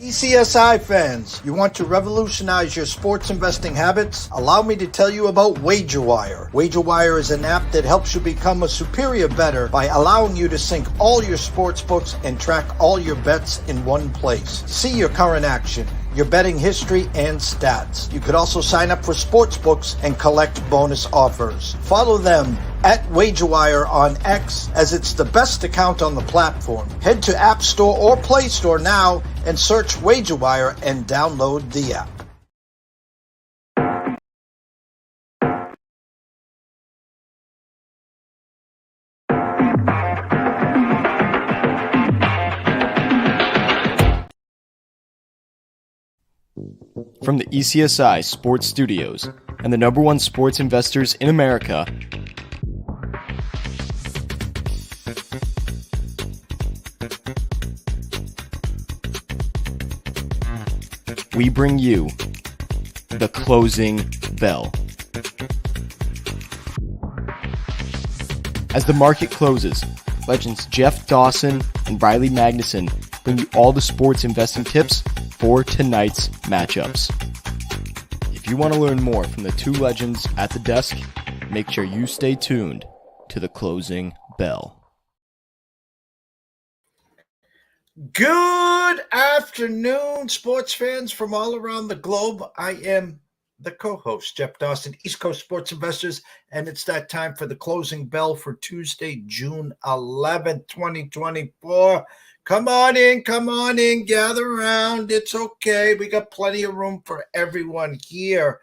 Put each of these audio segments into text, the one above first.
TPCSI fans, you want to revolutionize your sports investing habits? Allow me to tell you about WagerWire. WagerWire is an app that helps you become a superior bettor by allowing you to sync all your sports books and track all your bets in one place. See your current action, your betting history, and stats. You could also sign up for sports books and collect bonus offers. Follow them at WagerWire on X, as it's the best account on the platform. Head to App Store or Play Store now and search WagerWire and download the app. From the ECSI Sports Studios and the #1 sports investors in America, we bring you the closing bell. As the market closes, legends Jeff Dawson and Riley Magnuson bring you all the sports investing tips for tonight's matchups. If you want to learn more from the two legends at the desk, make sure you stay tuned to the closing bell. Good afternoon, sports fans from all around the globe. I am the co-host, Jeff Dawson, East Coast Sports Investors, and it's that time for the closing bell for Tuesday, June 11th, 2024. Come on in, gather around. It's okay. We got plenty of room for everyone here.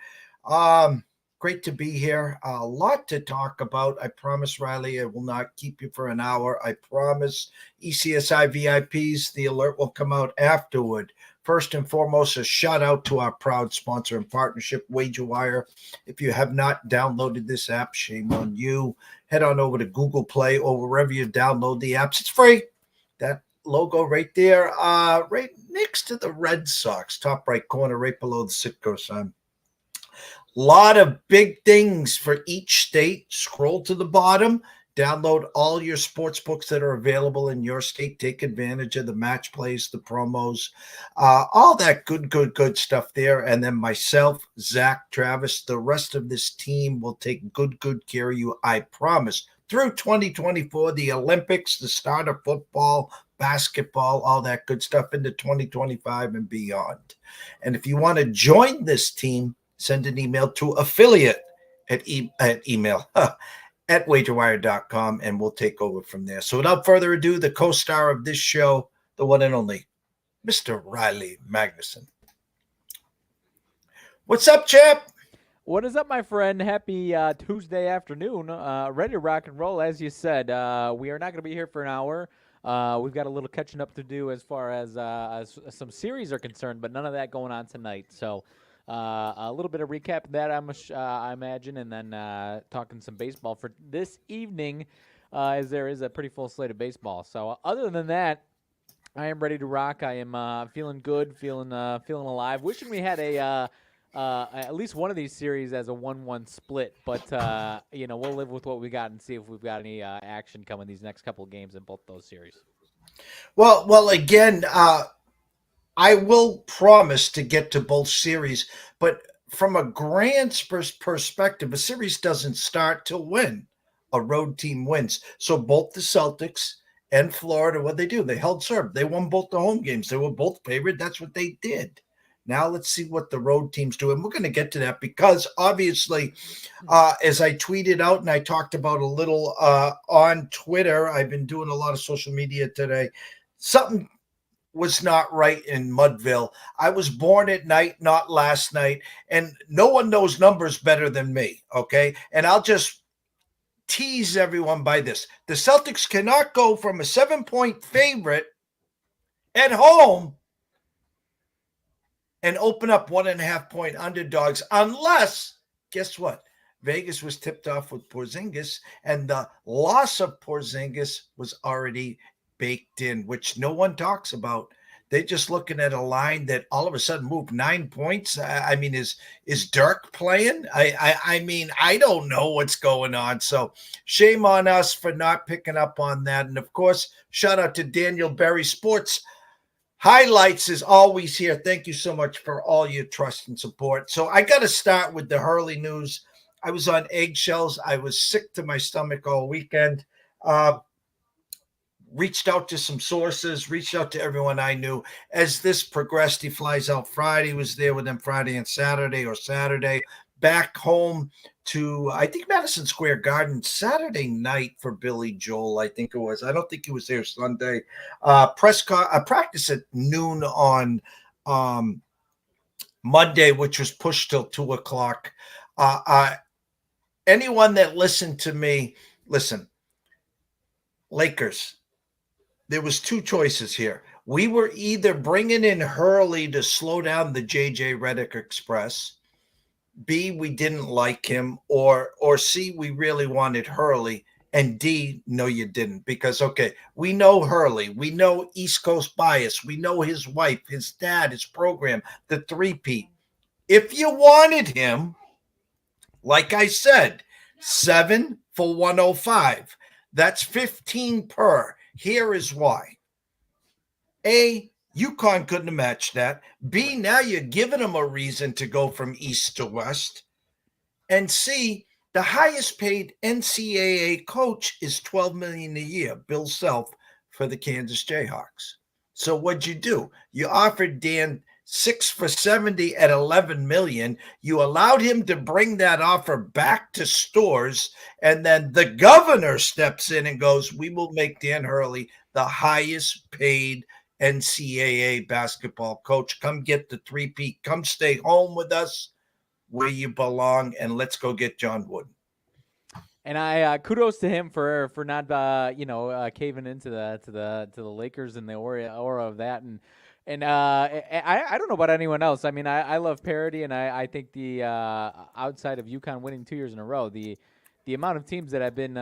Great to be here. A lot to talk about. I promise, Riley, I will not keep you for an hour. I promise. ECSI VIPs, the alert will come out afterward. First and foremost, a shout out to our proud sponsor and partnership, WagerWire. If you have not downloaded this app, shame on you. Head on over to Google Play or wherever you download the apps. It's free. That logo right there, right next to the Red Sox, top right corner, right below the Citgo sign. Lot of big things for each state. Scroll to the bottom, download all your sports books that are available in your state. Take advantage of the match plays, the promos, all that good stuff there. And then myself, Zach, Travis, the rest of this team will take good care of you, I promise. Through 2024, the Olympics, the start of football, basketball, all that good stuff into 2025 and beyond. And if you want to join this team, send an email to affiliate at email at wagerwire.com, and we'll take over from there. So without further ado, the co-star of this show, the one and only Mr. Riley Magnuson. What's up, champ? What is up, my friend? Happy Tuesday afternoon. Ready to rock and roll, as you said. We are not going to be here for an hour. We've got a little catching up to do as far as some series are concerned, but none of that going on tonight. So a little bit of recap of that, I imagine, and then talking some baseball for this evening, as there is a pretty full slate of baseball. So other than that, I am ready to rock. I am feeling good, feeling alive. Wishing we had at least one of these series as a 1-1 split, but we'll live with what we got and see if we've got any action coming these next couple of games in both those series. Well, again, I will promise to get to both series, but from a grand perspective, a series doesn't start till when a road team wins. So both the Celtics and Florida, what they do, they held serve. They won both the home games. They were both favored. That's what they did. Now let's see what the road teams do. And we're going to get to that because obviously, as I tweeted out and I talked about a little on Twitter, I've been doing a lot of social media today. Something was not right in Mudville. I was born at night, not last night. And no one knows numbers better than me, okay? And I'll just tease everyone by this. The Celtics cannot go from a 7-point favorite at home and open up 1.5-point underdogs unless, guess what? Vegas was tipped off with Porzingis, and the loss of Porzingis was already baked in, which no one talks about. They're just looking at a line that all of a sudden moved 9 points. I mean, is Dirk playing? I mean, I don't know what's going on. So shame on us for not picking up on that. And of course, shout out to Daniel Berry Sports. Highlights is always here. Thank you so much for all your trust and support. So I got to start with the Hurley news. I was on eggshells. I was sick to my stomach all weekend. Reached out to some sources, reached out to everyone I knew. As this progressed, he flies out Friday, was there with them Friday and Saturday, or Saturday, back home to, I think, Madison Square Garden Saturday night for Billy Joel, I think it was. I don't think he was there Sunday. Practice at noon on Monday, which was pushed till 2:00. Anyone that listened to me, listen, Lakers, there was two choices here. We were either bringing in Hurley to slow down the J.J. Redick Express, B, we didn't like him, or C, we really wanted Hurley, and D, no, you didn't. Because, okay, we know Hurley. We know East Coast bias. We know his wife, his dad, his program, the three-peat. If you wanted him, like I said, 7 for 105. That's 15 per. Here is why. A, UConn couldn't have matched that. B, now you're giving them a reason to go from east to west. And C, the highest paid NCAA coach is $12 million a year, Bill Self, for the Kansas Jayhawks. So what'd you do? You offered Dan 6 for 70 at $11 million. You allowed him to bring that offer back to Stores, and then the governor steps in and goes, we will make Dan Hurley the highest paid NCAA basketball coach. Come get the three-peat. Come stay home with us where you belong, and let's go get John Wooden. And I kudos to him for not caving into the Lakers and the aura of that. And I don't know about anyone else. I mean, I love parity, and I think the outside of UConn winning 2 years in a row, the amount of teams that have been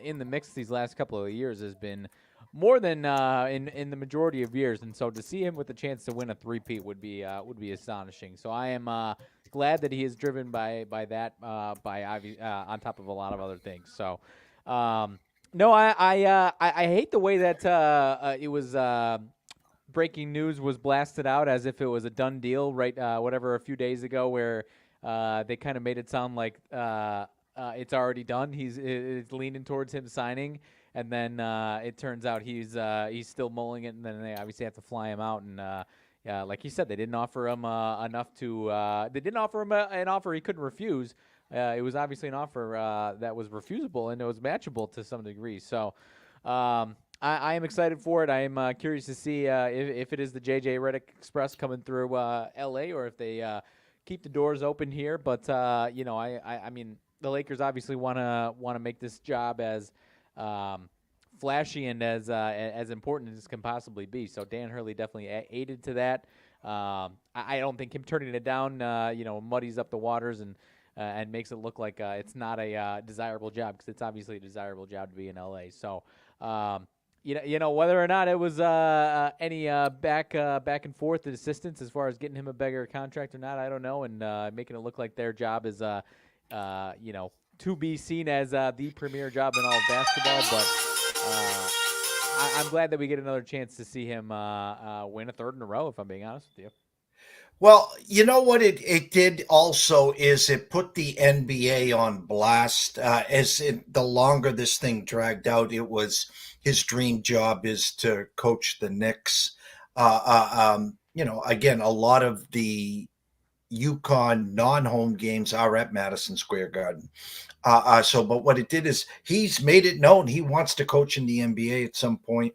in the mix these last couple of years has been more than in the majority of years. And so to see him with the chance to win a three-peat would be astonishing. So I am glad that he is driven by that on top of a lot of other things. So no, I hate the way that it was. Breaking news was blasted out as if it was a done deal, right? A few days ago, where they kind of made it sound like it's already done. It's leaning towards him signing, and then it turns out he's still mulling it, and then they obviously have to fly him out. And like you said, they didn't offer him enough to. They didn't offer him an offer he couldn't refuse. It was obviously an offer that was refusable, and it was matchable to some degree. So. I am excited for it. I am curious to see if it is the J.J. Redick Express coming through L.A. or if they keep the doors open here. But I mean, the Lakers obviously want to make this job as flashy and as important as it can possibly be. So Dan Hurley definitely aided to that. I don't think him turning it down, muddies up the waters and makes it look like it's not a desirable job, because it's obviously a desirable job to be in L.A. So. Whether or not it was any back and forth assistance as far as getting him a bigger contract or not, I don't know, and making it look like their job is, to be seen as the premier job in all of basketball. But I'm glad that we get another chance to see him win a third in a row, if I'm being honest with you. Well, you know what it did also is it put the NBA on blast. The longer this thing dragged out, it was his dream job is to coach the Knicks. Again, a lot of the UConn non-home games are at Madison Square Garden. But what it did is he's made it known he wants to coach in the NBA at some point.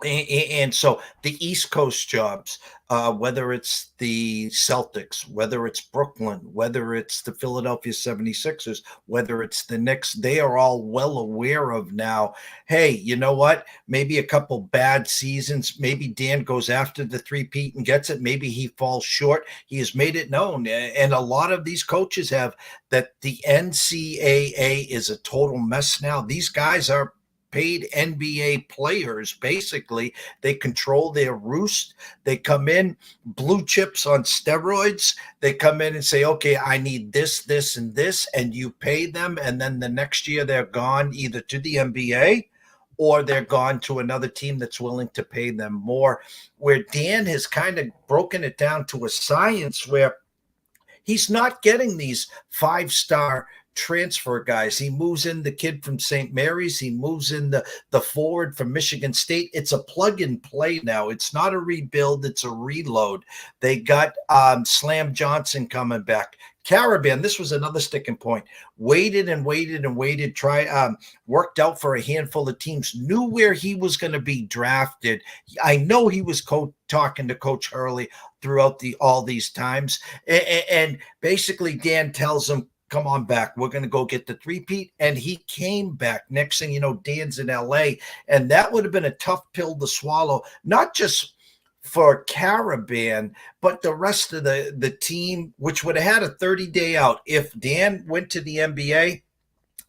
And so the East Coast jobs, whether it's the Celtics, whether it's Brooklyn, whether it's the Philadelphia 76ers, whether it's the Knicks, they are all well aware of now, hey, you know what? Maybe a couple bad seasons. Maybe Dan goes after the three-peat and gets it. Maybe he falls short. He has made it known. And a lot of these coaches have that the NCAA is a total mess now. These guys are paid NBA players. Basically, they control their roost. They come in blue chips on steroids. They come in and say, okay, I need this, and this, and you pay them. And then the next year they're gone either to the NBA or they're gone to another team that's willing to pay them more. Where Dan has kind of broken it down to a science where he's not getting these 5-star transfer guys. He moves in the kid from St. Mary's. He moves in the forward from Michigan State. It's a plug and play now. It's not a rebuild. It's a reload. They got Slam Johnson coming back. Carabin, this was another sticking point. Waited and waited and waited. Worked out for a handful of teams. Knew where he was going to be drafted. I know he was talking to Coach Hurley throughout all these times, and basically Dan tells him, "Come on back. We're going to go get the three-peat." And he came back. Next thing you know, Dan's in LA, and that would have been a tough pill to swallow. Not just for Carabin, but the rest of the team, which would have had a 30-day out. If Dan went to the NBA,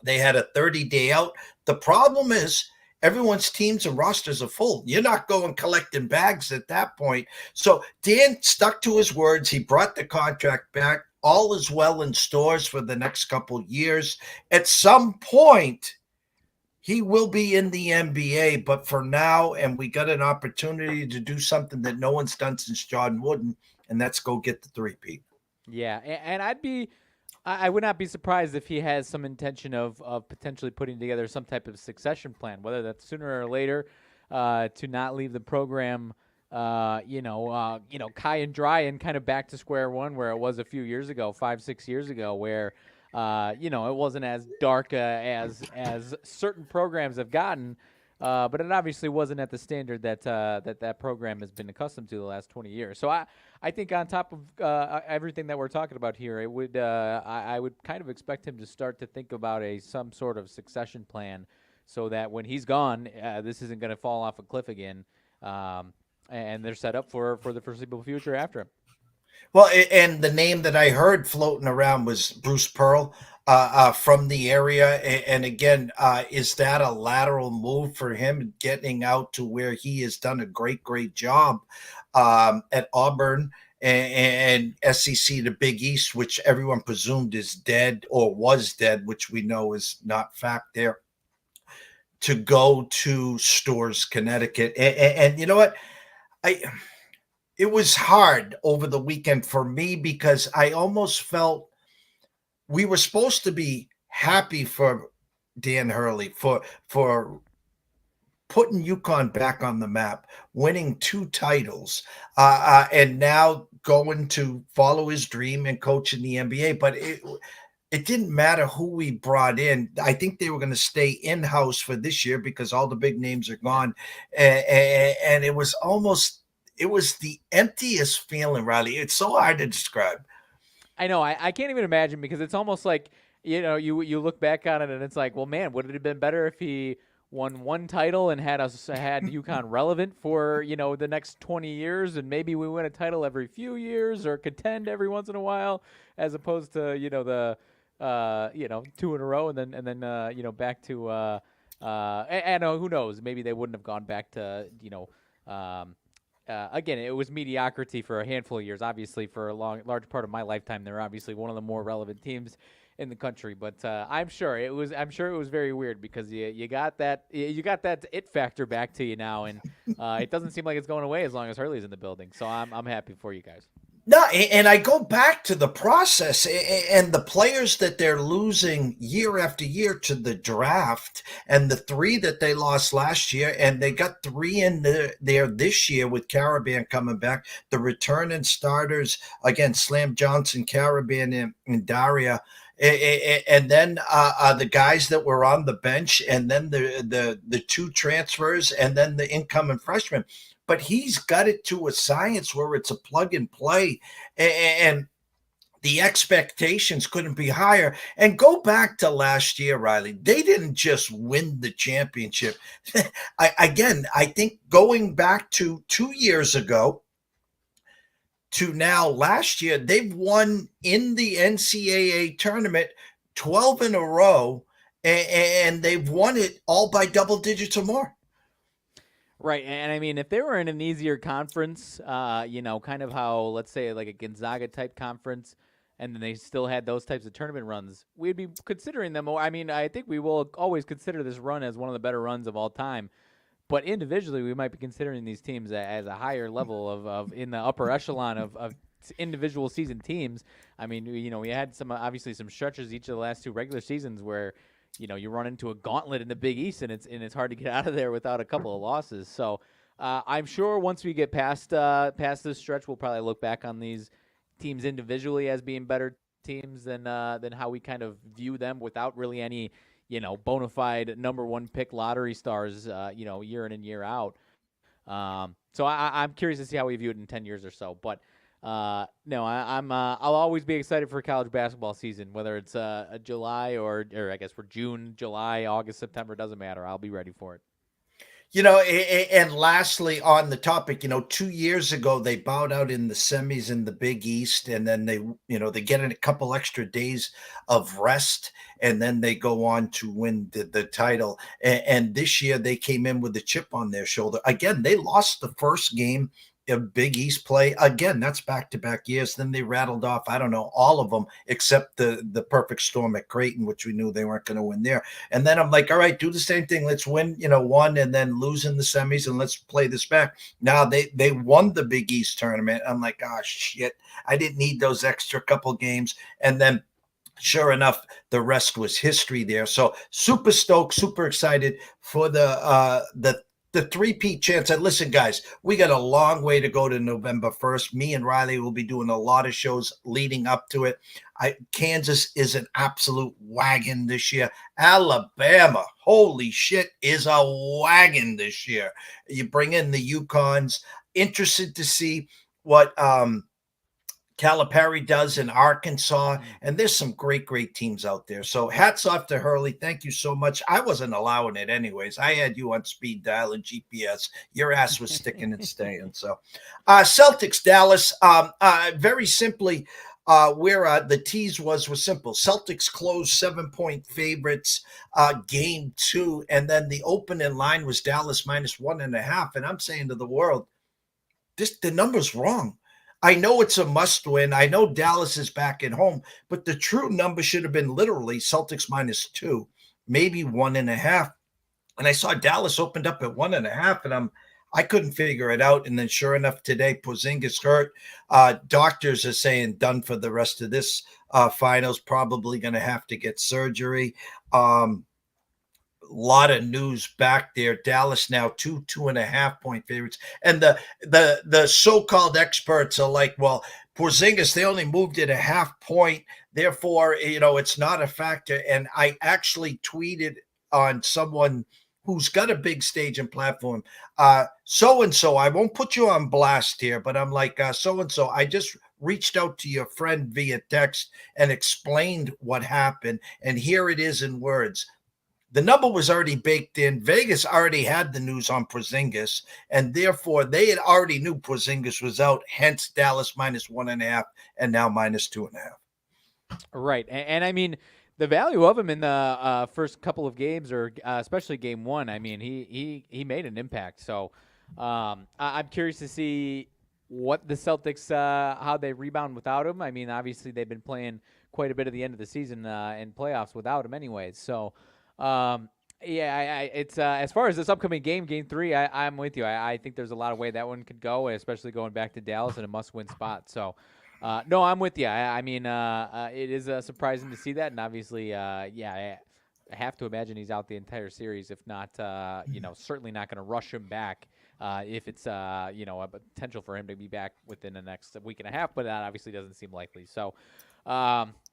they had a 30-day out. The problem is everyone's teams and rosters are full. You're not going collecting bags at that point. So Dan stuck to his words. He brought the contract back. All is well in stores for the next couple years. At some point, he will be in the NBA, but for now, and we got an opportunity to do something that no one's done since John Wooden, and that's go get the three-peat. Yeah, and I would not be surprised if he has some intention of potentially putting together some type of succession plan, whether that's sooner or later, to not leave the program, high and dry and kind of back to square one where it was a few years ago, 5-6 years ago, where it wasn't as dark as certain programs have gotten, but it obviously wasn't at the standard that program has been accustomed to the last 20 years. So I think on top of everything that we're talking about here, it would I would kind of expect him to start to think about some sort of succession plan, so that when he's gone, this isn't going to fall off a cliff again, and they're set up for the foreseeable future after him. Well, and the name that I heard floating around was Bruce Pearl from the area. And again, is that a lateral move for him getting out to where he has done a great job at Auburn and SEC to Big East, which everyone presumed is dead or was dead, which we know is not fact there, to go to Storrs, Connecticut. And you know what? It was hard over the weekend for me because I almost felt we were supposed to be happy for Dan Hurley for putting UConn back on the map, winning 2 titles, and now going to follow his dream and coach in the NBA. But it didn't matter who we brought in. I think they were going to stay in-house for this year because all the big names are gone. And it was the emptiest feeling, Riley. It's so hard to describe. I know. I can't even imagine, because it's almost like, you look back on it and it's like, well, man, would it have been better if he won 1 title and had UConn relevant for, the next 20 years, and maybe we win a title every few years or contend every once in a while, as opposed to, the 2 in a row and then back to and who knows, maybe they wouldn't have gone back to, again, it was mediocrity for a handful of years. Obviously, for a large part of my lifetime, they're obviously one of the more relevant teams in the country. But I'm sure it was very weird, because you got that it factor back to you now, and it doesn't seem like it's going away as long as Hurley's in the building. So I'm happy for you guys. No, and I go back to the process and the players that they're losing year after year to the draft, and the 3 that they lost last year, and they got 3 in there this year with Carabin coming back. The returning starters, again, Slam Johnson, Carabin, and Daria. And then the guys that were on the bench, and then the 2 transfers, and then the incoming freshmen. But he's got it to a science where it's a plug and play, and the expectations couldn't be higher. And go back to last year, Riley. They didn't just win the championship. I think going back to 2 years ago to now last year, they've won in the NCAA tournament 12 in a row, and they've won it all by double digits or more. Right, and I mean, if they were in an easier conference, kind of how, let's say, like a Gonzaga-type conference, and then they still had those types of tournament runs, we'd be considering them. I mean, I think we will always consider this run as one of the better runs of all time. But individually, we might be considering these teams as a higher level of in the upper echelon of individual season teams. I mean, we had obviously some stretches each of the last 2 regular seasons where, you run into a gauntlet in the Big East, and it's hard to get out of there without a couple of losses. So I'm sure once we get past this stretch, we'll probably look back on these teams individually as being better teams than how we kind of view them without really any bona fide number 1 pick lottery stars, year in and year out. So I'm curious to see how we view it in 10 years or so. But no, I'll always be excited for college basketball season, whether it's a July or I guess for June, July, August, September, doesn't matter. I'll be ready for it. And lastly on the topic, 2 years ago, they bowed out in the semis in the Big East, and then they get in a couple extra days of rest, and then they go on to win the title. And this year they came in with a chip on their shoulder. Again, they lost the first game of Big East play. Again, that's back-to-back years. Then they rattled off, I don't know, all of them except the perfect storm at Creighton, which we knew they weren't going to win there. And then I'm like, all right, do the same thing. Let's win, one and then lose in the semis, and let's play this back. Now they won the Big East tournament. I'm like, oh, shit, I didn't need those extra couple games. And then sure enough, the rest was history there. So super stoked, super excited for the three-peat chance. And listen, guys, we got a long way to go to November 1st. Me and Riley will be doing a lot of shows leading up to it. Kansas is an absolute wagon this year. Alabama, holy shit, is a wagon this year. You bring in the UConns. Interested to see what Calipari does in Arkansas, and there's some great teams out there. So hats off to Hurley. Thank you so much. I wasn't allowing it anyways. I had you on speed dial and GPS. Your ass was sticking and staying. So Celtics, Dallas, very simply, where the tease was simple. Celtics closed 7-point favorites, game 2, and then the opening line was Dallas -1.5. And I'm saying to the world, the number's wrong. I know it's a must win. I know Dallas is back at home, but the true number should have been literally Celtics -2, maybe 1.5. And I saw Dallas opened up at 1.5, and I couldn't figure it out. And then sure enough, today, Porzingis hurt. Doctors are saying done for the rest of this finals, probably going to have to get surgery. Lot of news back there. Dallas now 2.5-point favorites, and the so-called experts are like, well, Porzingis, they only moved it a half point, therefore it's not a factor. And I actually tweeted on someone who's got a big stage and platform, so-and-so, I won't put you on blast here, but I'm like, so-and-so, I just reached out to your friend via text and explained what happened, and here it is in words. The number was already baked in. Vegas already had the news on Porzingis, and therefore they had already knew Porzingis was out, hence Dallas -1.5 and now -2.5. Right. And I mean, the value of him in the first couple of games, or especially game 1, I mean, he made an impact. So I'm curious to see what the Celtics, how they rebound without him. I mean, obviously they've been playing quite a bit at the end of the season in playoffs without him anyways. So, it's as far as this upcoming game 3, I'm with you. I think there's a lot of way that one could go, especially going back to Dallas in a must-win spot. So, no, I'm with you. I mean, it is surprising to see that, and obviously, I have to imagine he's out the entire series, if not, certainly not going to rush him back. If it's a potential for him to be back within the next week and a half, but that obviously doesn't seem likely. So,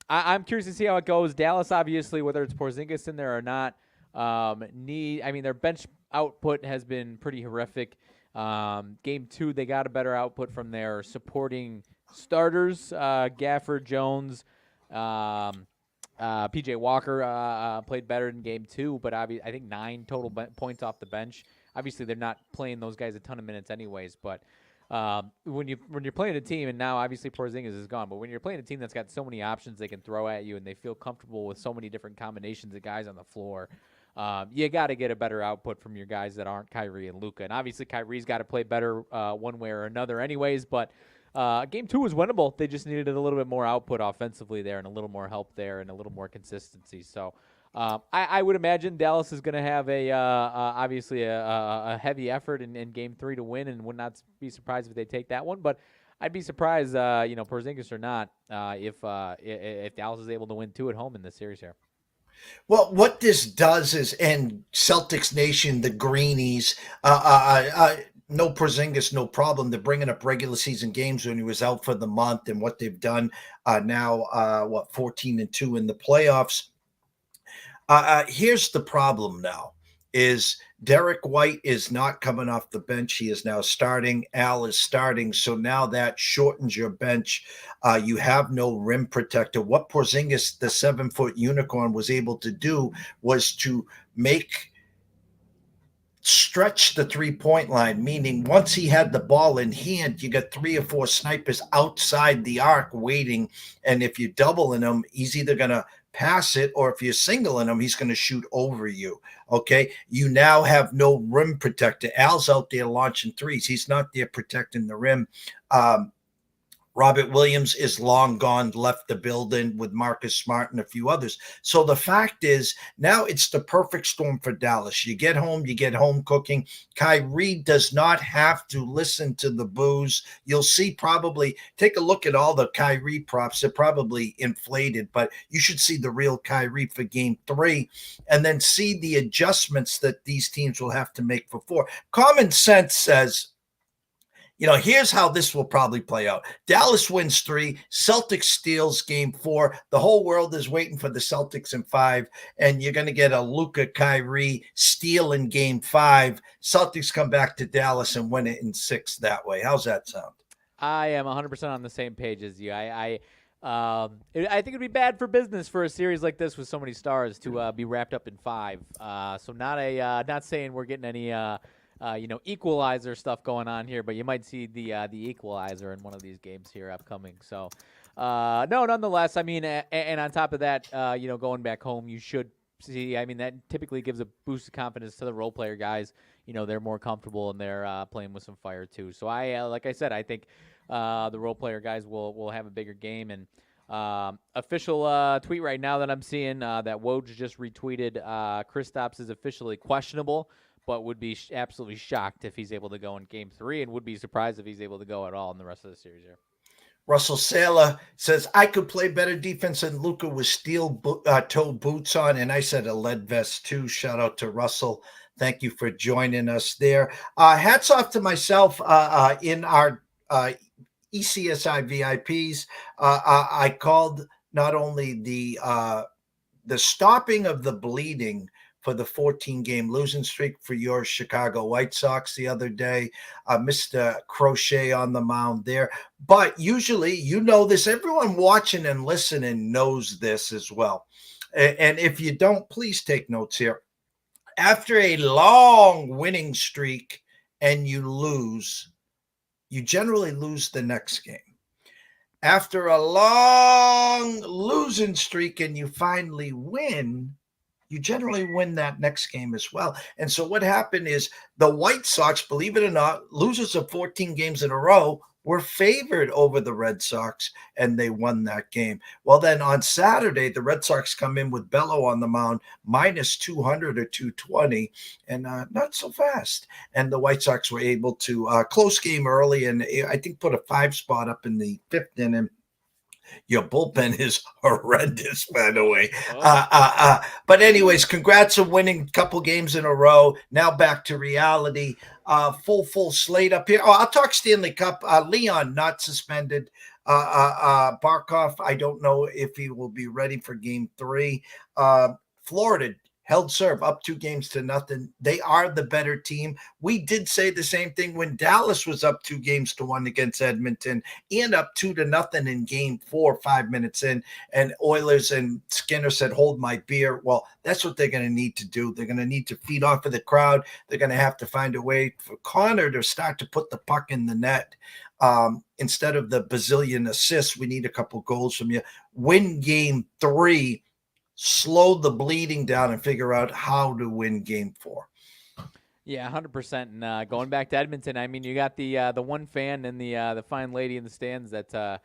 I'm curious to see how it goes. Dallas, obviously, whether it's Porzingis in there or not, their bench output has been pretty horrific. Game 2, they got a better output from their supporting starters, Gafford, Jones, PJ Walker played better in game 2, but I think 9 total points off the bench. Obviously, they're not playing those guys a ton of minutes anyways, but when you're playing a team, and now obviously Porzingis is gone, but when you're playing a team that's got so many options they can throw at you, and they feel comfortable with so many different combinations of guys on the floor, you got to get a better output from your guys that aren't Kyrie and Luka. And obviously Kyrie's got to play better one way or another anyways, but Game 2 was winnable. They just needed a little bit more output offensively there and a little more help there and a little more consistency. So I would imagine Dallas is going to have obviously a heavy effort in Game 3 to win, and would not be surprised if they take that one. But I'd be surprised, Porzingis or not, if Dallas is able to win 2 at home in this series here. Well, what this does is, and Celtics Nation, the Greenies, no Porzingis, no problem. They're bringing up regular season games when he was out for the month, and what they've done now, 14-2 in the playoffs. Here's the problem now is Derek White is not coming off the bench. He is now starting. Al is starting. So now that shortens your bench. You have no rim protector. What Porzingis, the 7-foot unicorn, was able to do was to stretch the 3-point line, meaning once he had the ball in hand, you got 3 or 4 snipers outside the arc waiting. And if you're doubling him, he's either going to pass it, or if you're singling him, he's going to shoot over you. Okay. You now have no rim protector. Al's out there launching threes. He's not there protecting the rim. Robert Williams is long gone, left the building with Marcus Smart and a few others. So the fact is, now it's the perfect storm for Dallas. You get home cooking. Kyrie does not have to listen to the boos. You'll see, probably take a look at all the Kyrie props. They're probably inflated, but you should see the real Kyrie for Game 3 and then see the adjustments that these teams will have to make for 4. Common sense says, here's how this will probably play out. Dallas wins 3. Celtics steals Game 4. The whole world is waiting for the Celtics in 5, and you're going to get a Luka Kyrie steal in Game 5. Celtics come back to Dallas and win it in 6 that way. How's that sound? I am 100% on the same page as you. I think it'd be bad for business for a series like this with so many stars to be wrapped up in 5. So not saying we're getting any equalizer stuff going on here, but you might see the equalizer in one of these games here upcoming. So, no, nonetheless, I mean, and on top of that, going back home, you should see, I mean, that typically gives a boost of confidence to the role player guys. They're more comfortable and they're playing with some fire too. So like I said, I think the role player guys will have a bigger game. And official tweet right now that I'm seeing that Woj just retweeted, Kristaps is officially questionable, but would be absolutely shocked if he's able to go in Game 3, and would be surprised if he's able to go at all in the rest of the series here. Russell Saylor says, I could play better defense than Luka with steel-toed boots on, and I said a lead vest too. Shout out to Russell. Thank you for joining us there. Hats off to myself in our ECSI VIPs. I called not only the stopping of the bleeding for the 14-game losing streak for your Chicago White Sox the other day. Mr. Crochet on the mound there. But usually, this, everyone watching and listening knows this as well. And if you don't, please take notes here. After a long winning streak and you lose, you generally lose the next game. After a long losing streak and you finally win, you generally win that next game as well. And so what happened is the White Sox, believe it or not, losers of 14 games in a row, were favored over the Red Sox, and they won that game. Well, then on Saturday, the Red Sox come in with Bello on the mound, minus 200 or 220, and not so fast. And the White Sox were able to close game early, and I think put a 5 spot up in the 5th inning. Your bullpen is horrendous, by the way. But anyways, congrats on winning a couple games in a row. Now back to reality. Full slate up here. I'll talk Stanley Cup. Leon not suspended. Barkov, I don't know if he will be ready for Game 3. Florida held serve up 2-0. They are the better team. We did say the same thing when Dallas was up 2-1 against Edmonton and up 2-0 in Game 4, 5 minutes in. And Oilers and Skinner said, hold my beer. Well, that's what they're going to need to do. They're going to need to feed off of the crowd. They're going to have to find a way for Connor to start to put the puck in the net. Instead of the bazillion assists, we need a couple goals from you. Win Game 3. Slow the bleeding down and figure out how to win Game 4. Yeah, 100%. And going back to Edmonton, I mean, you got the one fan and the fine lady in the stands that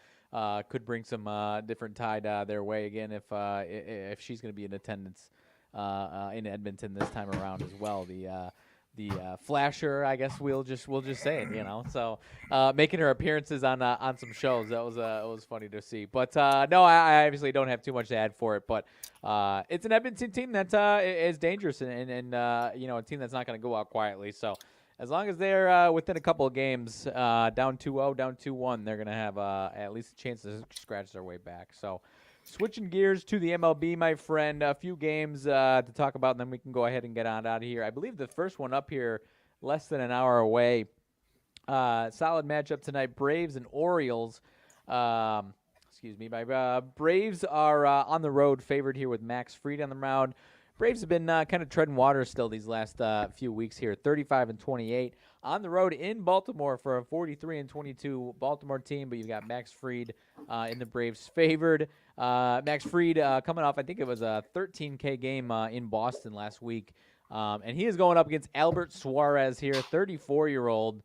could bring some different tide their way again if she's going to be in attendance in Edmonton this time around as well. The flasher, I guess we'll just say it, So making her appearances on some shows, that was it was funny to see. But no, I obviously don't have too much to add for it. But it's an Edmonton team that is dangerous and a team that's not going to go out quietly. So as long as they're within a couple of games, down 2-0, down 2-1, they're going to have at least a chance to scratch their way back. So. Switching gears to the MLB, my friend, a few games to talk about, and then we can go ahead and get on out of here. I believe the first one up here, less than an hour away. Solid matchup tonight, Braves and Orioles. My Braves are on the road, favored here with Max Fried on the mound. Braves have been kind of treading water still these last few weeks here, 35-28. On the road in Baltimore for a 43-22 Baltimore team, but you've got Max Fried in the Braves favored. Max Fried coming off, I think it was a 13K game in Boston last week. And he is going up against Albert Suarez here, 34-year-old,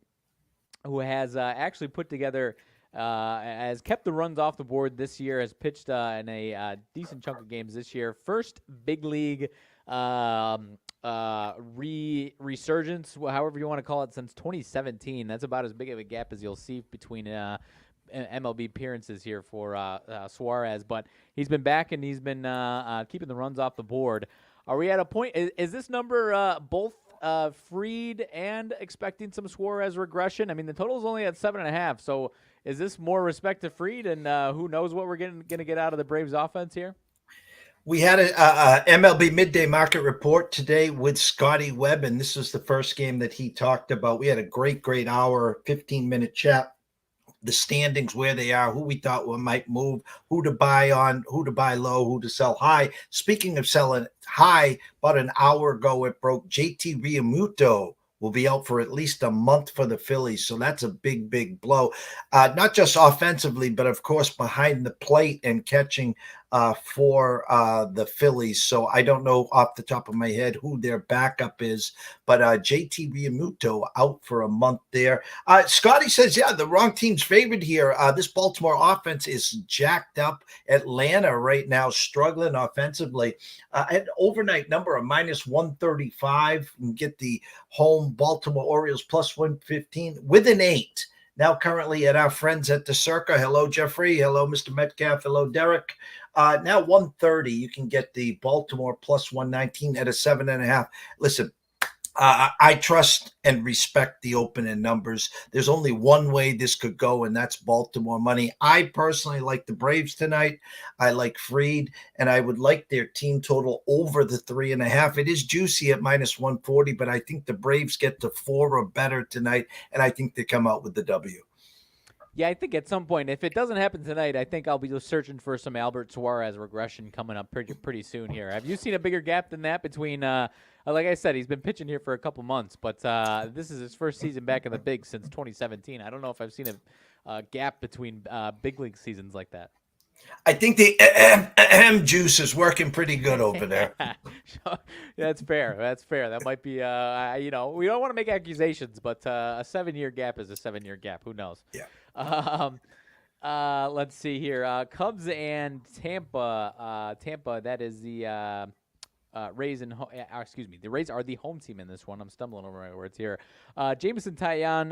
who has actually put together, has kept the runs off the board this year, has pitched in a decent chunk of games this year. First big league resurgence, however you want to call it, since 2017. That's about as big of a gap as you'll see between MLB appearances here for Suarez. But he's been back and he's been keeping the runs off the board. Are we at a point? Is this number both Fried and expecting some Suarez regression? I mean, the total is only at 7.5. So is this more respect to Fried, and who knows what we're going to get out of the Braves offense here? We had a MLB midday market report today with Scotty Webb, and this was the first game that he talked about. We had a great hour, 15-minute chat. The standings, where they are, who we thought might move, who to buy on, who to buy low, who to sell high. Speaking of selling high, about an hour ago it broke. JT Realmuto will be out for at least a month for the Phillies, so that's a big blow. Not just offensively, but of course behind the plate and catching for the Phillies. So I don't know off the top of my head who their backup is, but JT Realmuto out for a month there. Scotty says, yeah, the wrong team's favored here. This Baltimore offense is jacked up. Atlanta right now struggling offensively. An overnight number of -135, and get the home Baltimore Orioles +115 with an 8. Now currently at our friends at the Circa. Hello, Jeffrey. Hello, Mr. Metcalf. Hello, Derek. Now 130, you can get the Baltimore +119 at a 7.5. Listen, I trust and respect the opening numbers. There's only one way this could go, and that's Baltimore money. I personally like the Braves tonight. I like Fried, and I would like their team total over the 3.5. It is juicy at -140, but I think the Braves get to 4 or better tonight, and I think they come out with the W. Yeah, I think at some point, if it doesn't happen tonight, I think I'll be just searching for some Albert Suarez regression coming up pretty soon here. Have you seen a bigger gap than that between, like I said, he's been pitching here for a couple months, but this is his first season back in the bigs since 2017. I don't know if I've seen a gap between big league seasons like that. I think the juice is working pretty good over there. That's fair. That might be, we don't want to make accusations, but a 7-year gap is a 7-year gap. Who knows? Yeah. Let's see here. Cubs and Tampa. Tampa, that is the Rays and the Rays are the home team in this one. I'm stumbling over my words here. Jameson Taillon,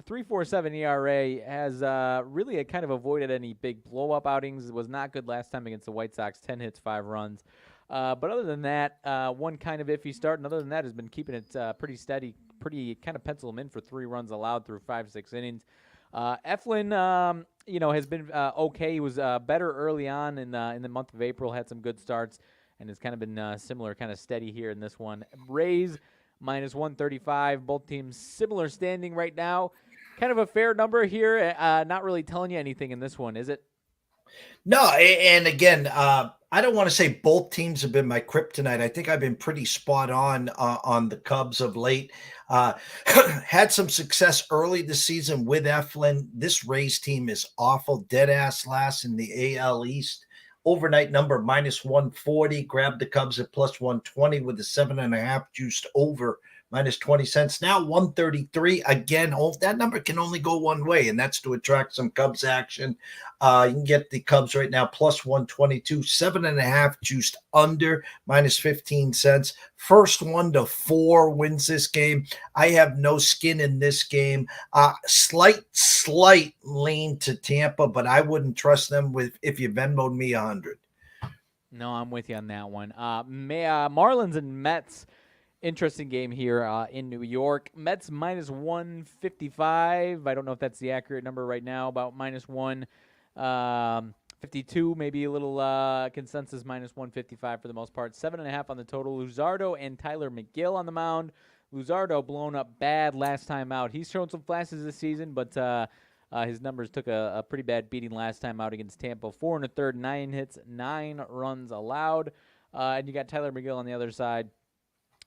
3.47 ERA, has really kind of avoided any big blow-up outings. It was not good last time against the White Sox, 10 hits, 5 runs. But other than that, one kind of iffy start, and other than that has been keeping it pretty steady, pretty kind of pencil him in for 3 runs allowed through 5-6 innings. Eflin, has been okay. He was better early on in the month of April, had some good starts, and has kind of been similar, kind of steady here in this one. Rays, -135. Both teams similar standing right now. Kind of a fair number here. Not really telling you anything in this one, is it? No, and again, I don't want to say both teams have been my kryptonite. I think I've been pretty spot on the Cubs of late. Had some success early this season with Eflin. This Rays team is awful, dead ass last in the AL East. Overnight number -140. Grabbed the Cubs at +120 with a 7.5 juiced over minus 20 cents. Now 133. Again, that number can only go one way, and that's to attract some Cubs action. You can get the Cubs right now plus 122, 7.5 juiced under, minus 15 cents. First 1 to 4 wins this game. I have no skin in this game. Slight lean to Tampa, but I wouldn't trust them if you Venmoed me 100. No, I'm with you on that one. Marlins and Mets. Interesting game here in New York. Mets minus 155. I don't know if that's the accurate number right now. About minus 152, maybe a little consensus minus 155 for the most part. 7.5 on the total. Luzardo and Tyler McGill on the mound. Luzardo blown up bad last time out. He's shown some flashes this season, but his numbers took a pretty bad beating last time out against Tampa. 4 1/3, 9 hits, 9 runs allowed. And you got Tyler McGill on the other side.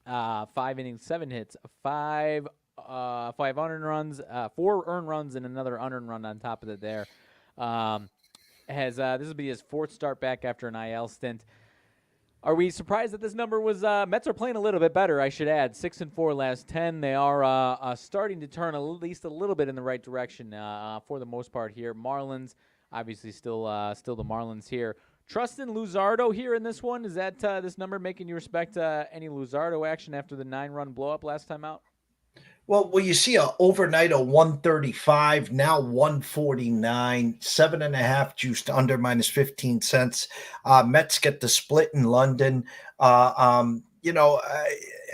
5 innings, 7 hits, 5 unearned runs, 4 earned runs, and another unearned run on top of it there. This will be his 4th start back after an IL stint. Are we surprised that this number was Mets are playing a little bit better, I should add. 6-4 last 10. They are starting to turn at least a little bit in the right direction for the most part here. Marlins, obviously still the Marlins here. Trust in Luzardo here in this one. Is that this number making you respect any Luzardo action after the 9-run blow-up last time out? Well, you see overnight a 135, now 149, 7.5 juiced under, minus 15 cents. Mets get the split in London.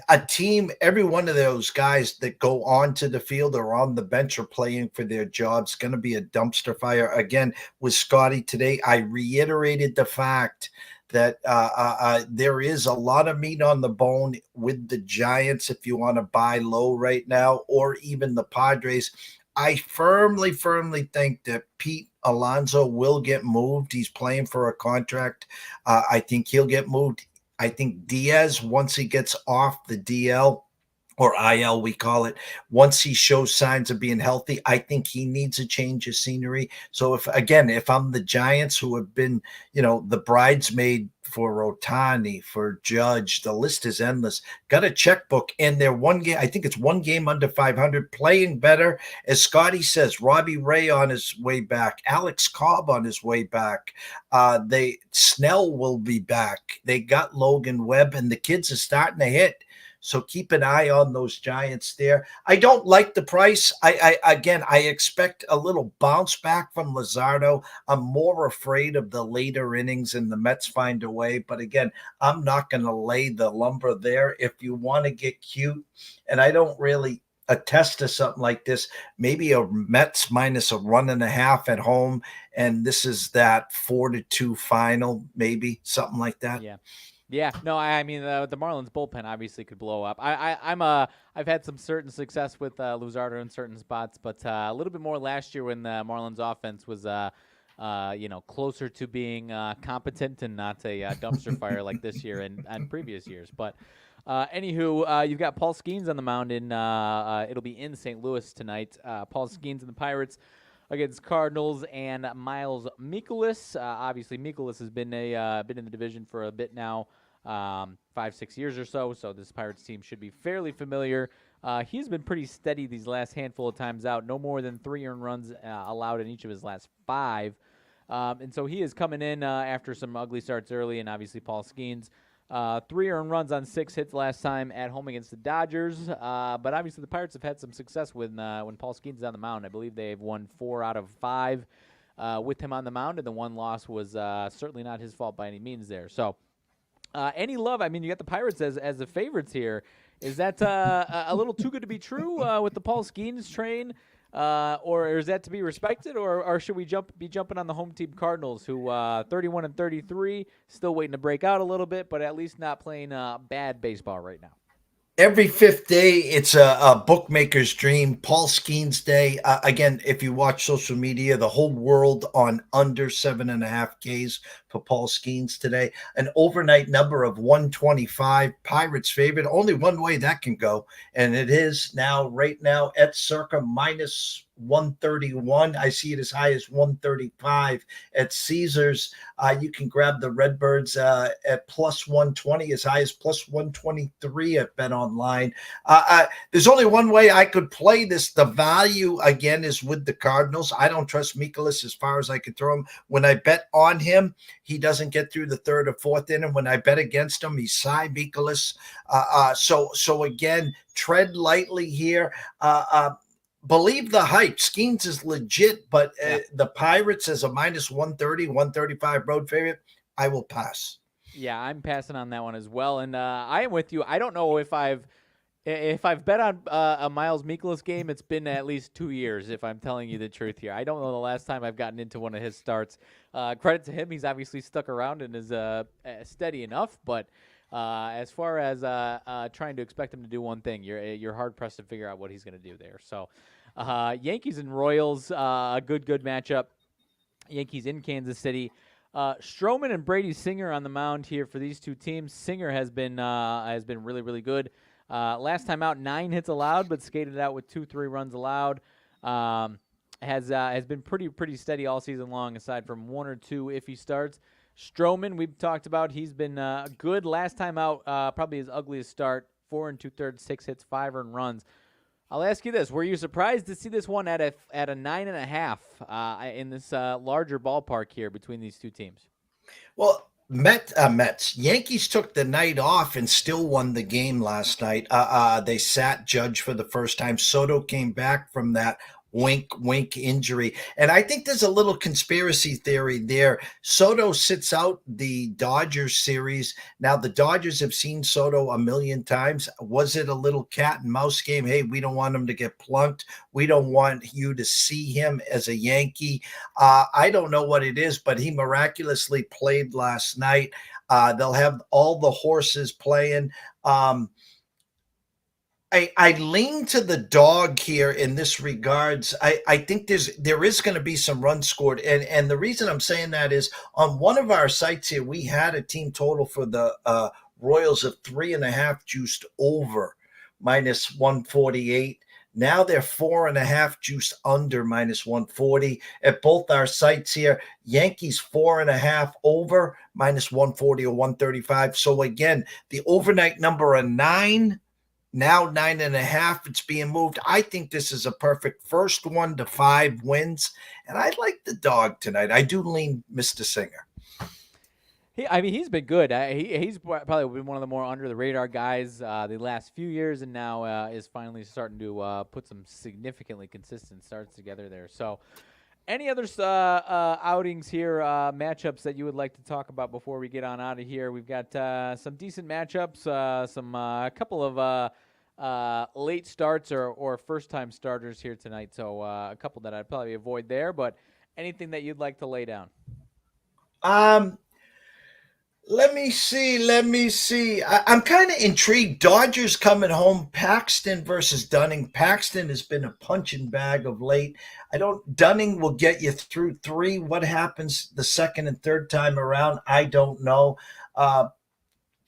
A team, every one of those guys that go onto the field or on the bench or playing for their jobs, going to be a dumpster fire. Again, with Scotty today, I reiterated the fact that there is a lot of meat on the bone with the Giants if you want to buy low right now, or even the Padres. I firmly think that Pete Alonso will get moved. He's playing for a contract. I think he'll get moved. I think Diaz, once he gets off the DL, or IL, we call it, once he shows signs of being healthy, I think he needs a change of scenery. So if I'm the Giants, who have been, the bridesmaid for Ohtani, for Judge, the list is endless, got a checkbook, and they're one game, I think it's one game under 500, playing better. As Scotty says, Robbie Ray on his way back, Alex Cobb on his way back. Snell will be back. They got Logan Webb, and the kids are starting to hit. So keep an eye on those Giants there. I don't like the price. I expect a little bounce back from Luzardo. I'm more afraid of the later innings, and the Mets find a way. But again, I'm not going to lay the lumber there. If you want to get cute, and I don't really attest to something like this, maybe a Mets minus 1.5 at home, and this is that 4-2 final, maybe something like that. Yeah, no, I mean the Marlins bullpen obviously could blow up. I've had some certain success with Luzardo in certain spots, but a little bit more last year when the Marlins offense was closer to being competent and not a dumpster fire like this year and previous years. But anywho, you've got Paul Skeens on the mound it'll be in St. Louis tonight. Paul Skeens and the Pirates against Cardinals and Miles Mikolas. Obviously, Mikolas has been in the division for a bit now, 5-6 years or so. So this Pirates team should be fairly familiar. He's been pretty steady these last handful of times out. No more than 3 earned runs allowed in each of his last 5. And so he is coming in after some ugly starts early, and obviously Paul Skeens. 3 earned runs on 6 hits last time at home against the Dodgers. But obviously the Pirates have had some success when Paul Skeens is on the mound. I believe they've won 4 out of 5 with him on the mound, and the one loss was certainly not his fault by any means there. So any love? I mean, you got the Pirates as the favorites here. Is that a little too good to be true with the Paul Skeens train? Or is that to be respected, or should we be jumping on the home team Cardinals, who 31-33, still waiting to break out a little bit, but at least not playing bad baseball right now? Every 5th day, it's a bookmaker's dream. Paul Skeens Day. Again, if you watch social media, the whole world on under 7.5 Ks for Paul Skeens today. An overnight number of 125. Pirates favorite. Only one way that can go, and it is right now at circa minus 131. I see it as high as 135 at Caesars. You can grab the Redbirds at plus 120, as high as plus 123 at Bet Online. There's only one way I could play this. The value, again, is with the Cardinals. I don't trust Mikolas as far as I could throw him. When I bet on him, he doesn't get through the third or fourth inning. When I bet against him, he's Cy Mikolas. So again, tread lightly here. Believe the hype. Skeens is legit, but the Pirates as a minus 130, 135 road favorite, I will pass. Yeah, I'm passing on that one as well. And I am with you. I don't know if I've bet on a Miles Mikolas game, it's been at least 2 years, if I'm telling you the truth here. I don't know the last time I've gotten into one of his starts. Credit to him. He's obviously stuck around and is steady enough. But as far as trying to expect him to do one thing, you're hard-pressed to figure out what he's going to do there. So Yankees and Royals, a good matchup. Yankees in Kansas City. Stroman and Brady Singer on the mound here for these two teams. Singer has been really, really good. Last time out, 9 hits allowed, but skated out with 2-3 runs allowed. Has been pretty steady all season long, aside from 1 or 2 if he starts. Stroman, we've talked about, he's been good. Last time out, probably his ugliest start, 4 2/3, 6 hits, 5 earned runs. I'll ask you this: were you surprised to see this one at a 9.5 in this larger ballpark here between these two teams? Well, Mets. Yankees took the night off and still won the game last night. They sat Judge for the first time. Soto came back from that wink injury. And I think there's a little conspiracy theory there. Soto sits out the Dodgers series. Now, the Dodgers have seen Soto a million times. Was it a little cat and mouse game? Hey, we don't want him to get plunked. We don't want you to see him as a Yankee. I don't know what it is, but he miraculously played last night. They'll have all the horses playing. I lean to the dog here in this regards. I think there is going to be some runs scored. And the reason I'm saying that is on one of our sites here, we had a team total for the Royals of 3.5 juiced over minus 148. Now they're 4.5 juiced under minus 140 at both our sites here. Yankees 4.5 over minus 140 or 135. So again, the overnight number of 9. Now 9.5, it's being moved. I think this is a perfect first 1 to 5 wins, and I like the dog tonight. I do lean Mr. Singer. He's been good. He's probably been one of the more under the radar guys the last few years, and now is finally starting to put some significantly consistent starts together there. So, any other outings here, matchups that you would like to talk about before we get on out of here? We've got some decent matchups, a couple of late starts or first-time starters here tonight. So a couple that I'd probably avoid there, but anything that you'd like to lay down? Let me see. I'm kind of intrigued. Dodgers coming home. Paxton versus Dunning. Paxton has been a punching bag of late. Dunning will get you through 3. What happens the second and third time around? I don't know.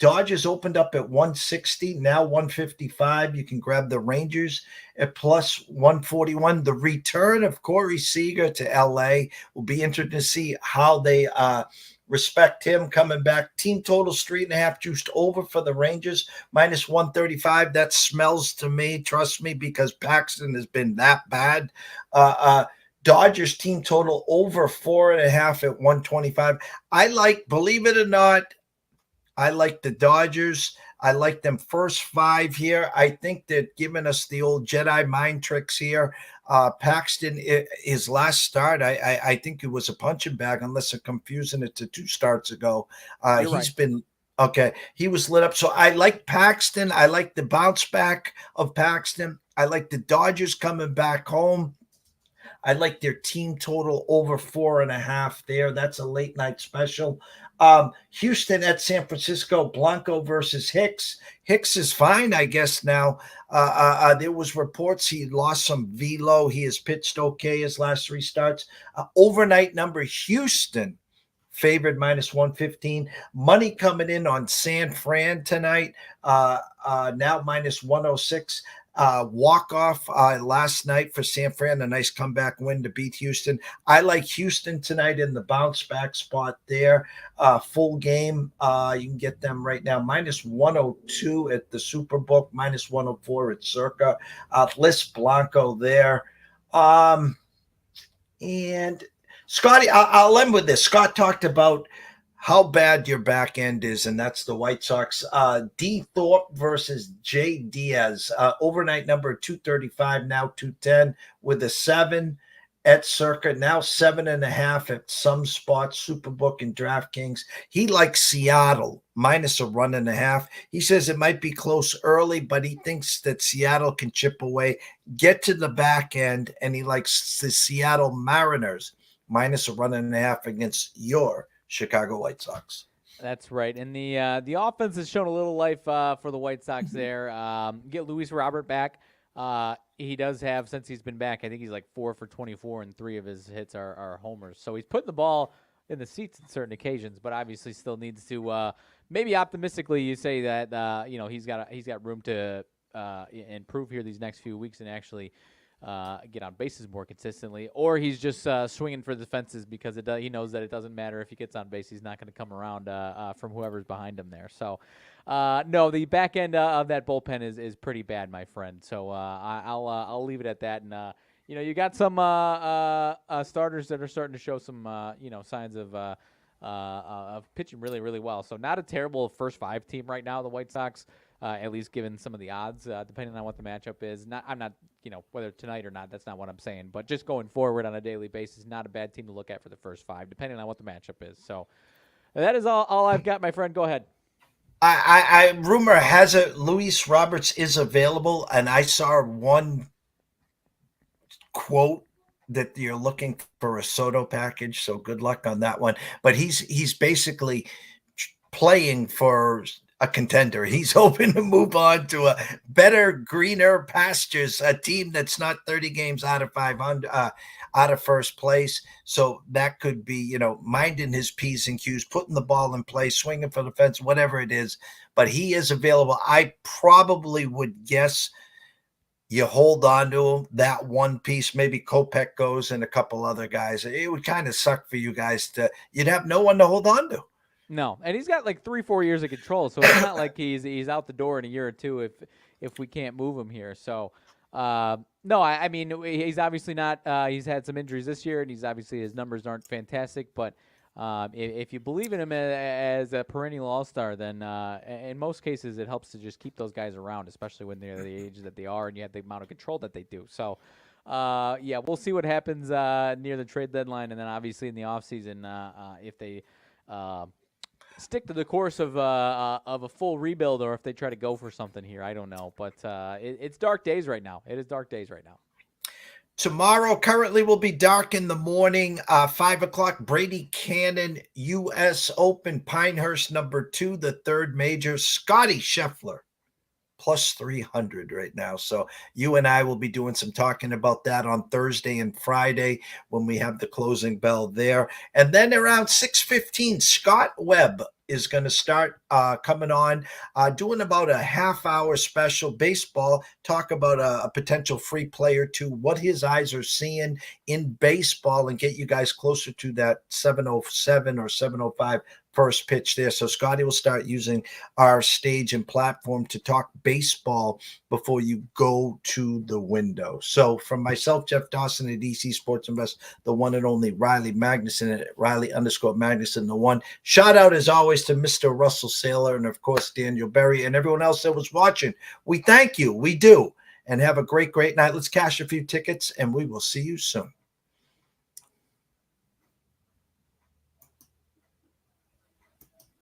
Dodgers opened up at 160, now 155. You can grab the Rangers at plus 141. The return of Corey Seager to LA will be interesting to see how they respect him coming back. Team total 3.5 juiced over for the Rangers, minus 135. That smells to me, trust me, because Paxton has been that bad. Dodgers team total over 4.5 at 125. Believe it or not, I like the Dodgers. I like them first 5 here. I think that giving us the old Jedi mind tricks here. Paxton, his last start, I think it was a punching bag, unless I'm confusing it to 2 starts ago. He's been okay. He was lit up. So I like Paxton. I like the bounce back of Paxton. I like the Dodgers coming back home. I like their team total over 4.5 there. That's a late night special. Houston at San Francisco, Blanco versus Hicks. Hicks is fine, I guess, now. There was reports he lost some velo. He has pitched okay his last 3 starts. Overnight number, Houston favored minus 115. Money coming in on San Fran tonight, now minus 106. walk-off last night for San Fran, a nice comeback win to beat Houston. I like Houston tonight in the bounce-back spot there. Full game, you can get them right now, minus 102 at the Superbook, minus 104 at Circa. List Blanco there. And Scotty, I'll end with this. Scott talked about how bad your back end is, and that's the White Sox. D. Thorpe versus J. Diaz. Overnight number 235, now 210 with a 7 at Circa, now 7.5 at some spots, Superbook and DraftKings. He likes Seattle, minus a 1.5. He says it might be close early, but he thinks that Seattle can chip away, get to the back end, and he likes the Seattle Mariners, minus a 1.5 against your Chicago White Sox. That's right. And the offense has shown a little life for the White Sox there. Get Luis Robert back. He does have, since he's been back, I think he's like 4 for 24, and 3 of his hits are homers. So he's putting the ball in the seats on certain occasions, but obviously still needs to maybe optimistically you say that he's got room to improve here these next few weeks and actually get on bases more consistently, or he's just swinging for the fences because he knows that it doesn't matter if he gets on base, he's not going to come around from whoever's behind him there. So no, the back end of that bullpen is pretty bad, my friend. So I'll leave it at that. And you got some starters that are starting to show some signs of pitching really, really well. So not a terrible first 5 team right now, the White Sox. At least given some of the odds, depending on what the matchup is. I'm not, whether tonight or not, that's not what I'm saying. But just going forward on a daily basis, not a bad team to look at for the first 5, depending on what the matchup is. So that is all I've got, my friend. Go ahead. I rumor has it Luis Roberts is available, and I saw one quote that you're looking for a Soto package. So good luck on that one. But he's basically playing for a contender. He's hoping to move on to a better, greener pastures, a team that's not 30 games out of 500, out of first place. So that could be, minding his P's and Q's, putting the ball in play, swinging for the fence, whatever it is. But he is available. I probably would guess you hold on to him, that one piece, maybe Kopech goes and a couple other guys. It would kind of suck for you guys you'd have no one to hold on to. No, and he's got like 3-4 years of control, so it's not like he's out the door in a year or two if we can't move him here. So, no, I mean he's obviously not. He's had some injuries this year, and his numbers aren't fantastic. But if you believe in him as a perennial all-star, then in most cases it helps to just keep those guys around, especially when they're the age that they are, and you have the amount of control that they do. So. Yeah, we'll see what happens near the trade deadline, and then obviously in the offseason if they stick to the course of a full rebuild, or if they try to go for something here. I don't know, but it's dark days right now. It is dark days right now. Tomorrow currently will be dark in the morning, 5 o'clock, Brady Kannon, U.S. Open, Pinehurst number 2, the third major, Scotty Scheffler, plus 300 right now. So you and I will be doing some talking about that on Thursday and Friday when we have the closing bell there. And then around 6:15, Scott Webb is going to start coming on, doing about a half-hour special baseball, talk about a potential free player to what his eyes are seeing in baseball and get you guys closer to that 7:07 or 7:05 first pitch there. So Scotty will start using our stage and platform to talk baseball before you go to the window. So from myself, Jeff Dawson at EC Sports Invest, the one and only Riley Magnuson at Riley_Magnuson, the one. Shout out as always to Mr. Russell Saylor and of course Daniel Berry and everyone else that was watching. We thank you. We do. And have a great, great night. Let's cash a few tickets and we will see you soon.